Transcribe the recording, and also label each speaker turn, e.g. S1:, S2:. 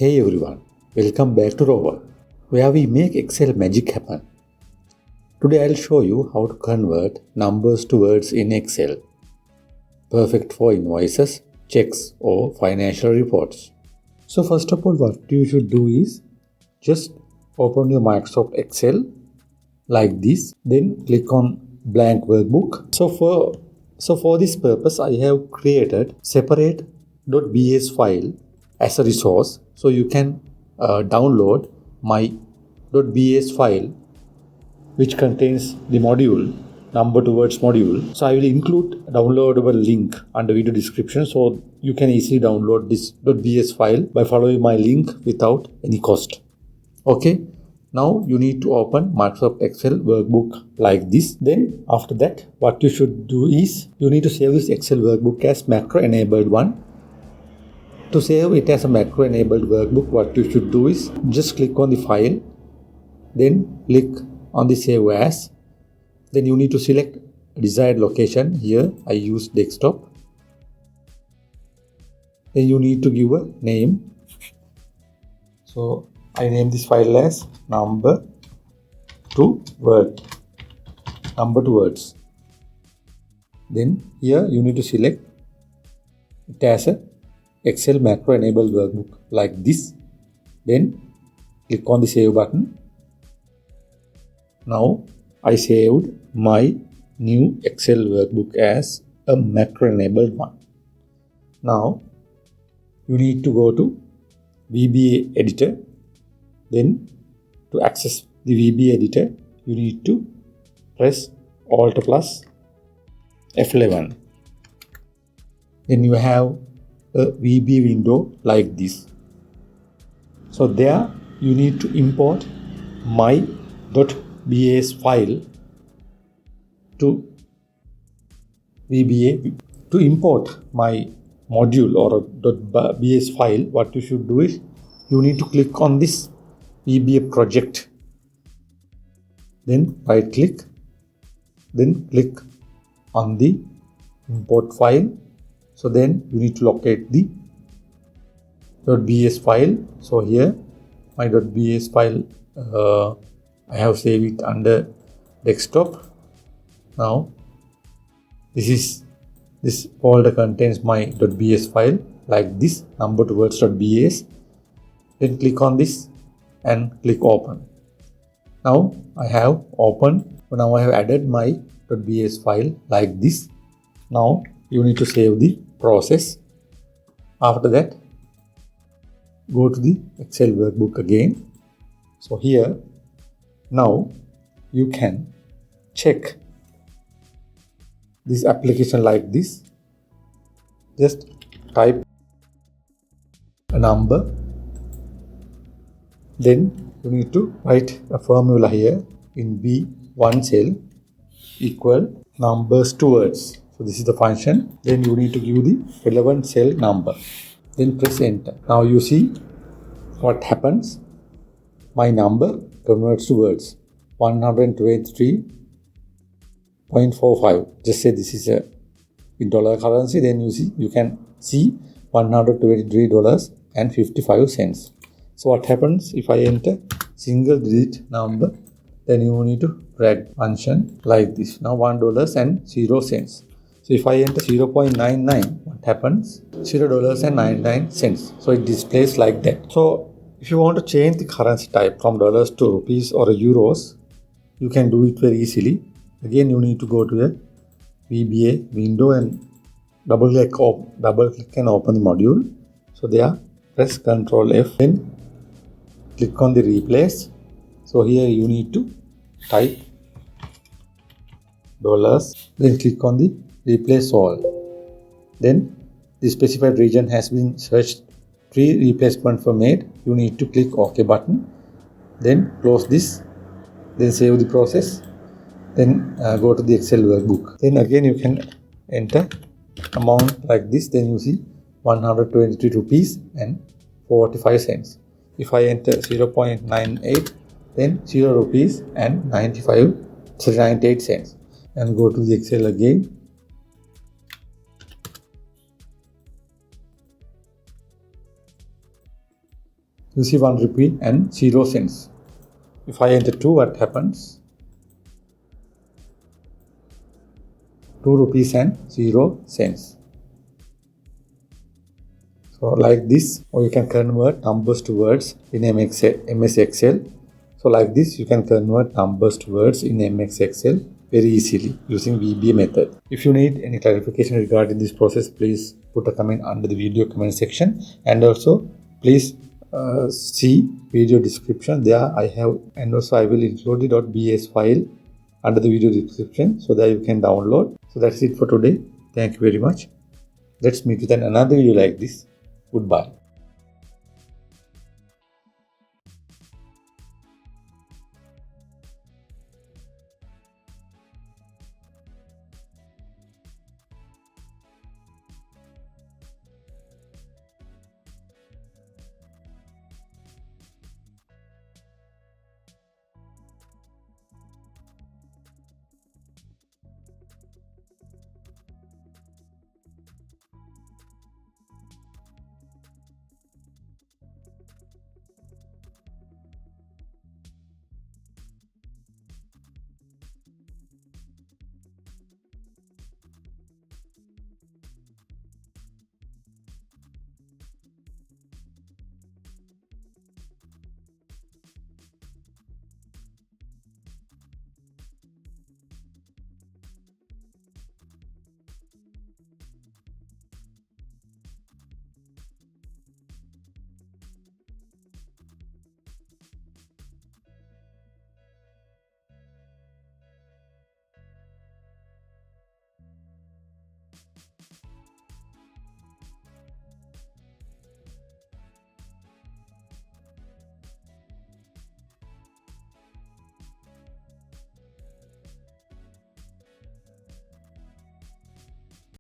S1: Hey everyone, welcome back to Rover, where we make Excel magic happen. Today I'll show you how to convert numbers to words in Excel. Perfect for invoices, checks or financial reports. So first of all, what you should do is just open your Microsoft Excel like this, then click on blank workbook. So for this purpose, I have created separate .bs file as a resource, so you can download my .bs file which contains the module NumberToWords module. So I will include a downloadable link under video description, so you can easily download this .bs file by following my link without any cost. Okay, now you need to open Microsoft Excel workbook like this. Then after that, what you should do is you need to save this Excel workbook as macro enabled one. To save it as a macro enabled workbook, what you should do is just click on the file, then click on the save as. Then you need to select desired location. Here I use desktop. Then you need to give a name. So I name this file as NumberToWords. Then here you need to select it as a Excel macro enabled workbook like this. Then click on the save button. Now I saved my new Excel workbook as a macro enabled one. Now you need to go to VBA Editor. Then to access the VBA Editor, you need to press Alt plus F11. Then you have a VBA window like this. So there you need to import my .bs file to VBA. To import my module or .bs file, what you should do is you need to click on this VBA project, then right click, then click on the import file. So then you need to locate the .bs file. So here my .bs file, I have saved it under desktop. Now this folder contains my .bs file like this, NumberToWords.bs. Then click on this and click open. Now I have added my .bs file like this. Now you need to save the process. After that, go to the Excel workbook again. So here now you can check this application like this. Just type a number, then you need to write a formula here in B1 cell equal numbers to words. So this is the function. Then you need to give the relevant cell number. Then press enter. Now you see what happens. My number converts to words 123.45. Just say this is in dollar currency. Then you can see $123.55. So what happens if I enter single digit number? Then you need to drag function like this. Now $1.00. So if I enter 0.99, what happens? $0.99. So it displays like that. So if you want to change the currency type from dollars to rupees or euros, you can do it very easily. Again, you need to go to the VBA window and double click and open the module. So there, press Ctrl F, then click on the replace. So here you need to type dollars, then click on the replace all. Then the specified region has been searched. 3 replacements were made. You need to click OK button. Then close this. Then save the process. Then go to the Excel workbook. Then again you can enter amount like this. Then you see 123 rupees and 45 cents. If I enter 0.98, then 0 rupees and 98 cents. And go to the Excel again. You see 1 rupee and 0 cents. If I enter 2, what happens? 2 rupees and 0 cents. So like this, or you can convert numbers to words in MS Excel. So like this, you can convert numbers to words in MS Excel very easily using VBA method. If you need any clarification regarding this process, please put a comment under the video comment section, and also please see video description. There I have, and also I will include the .bs file under the video description so that you can download. So that's it for today. Thank you very much. Let's meet with another video like this. Goodbye.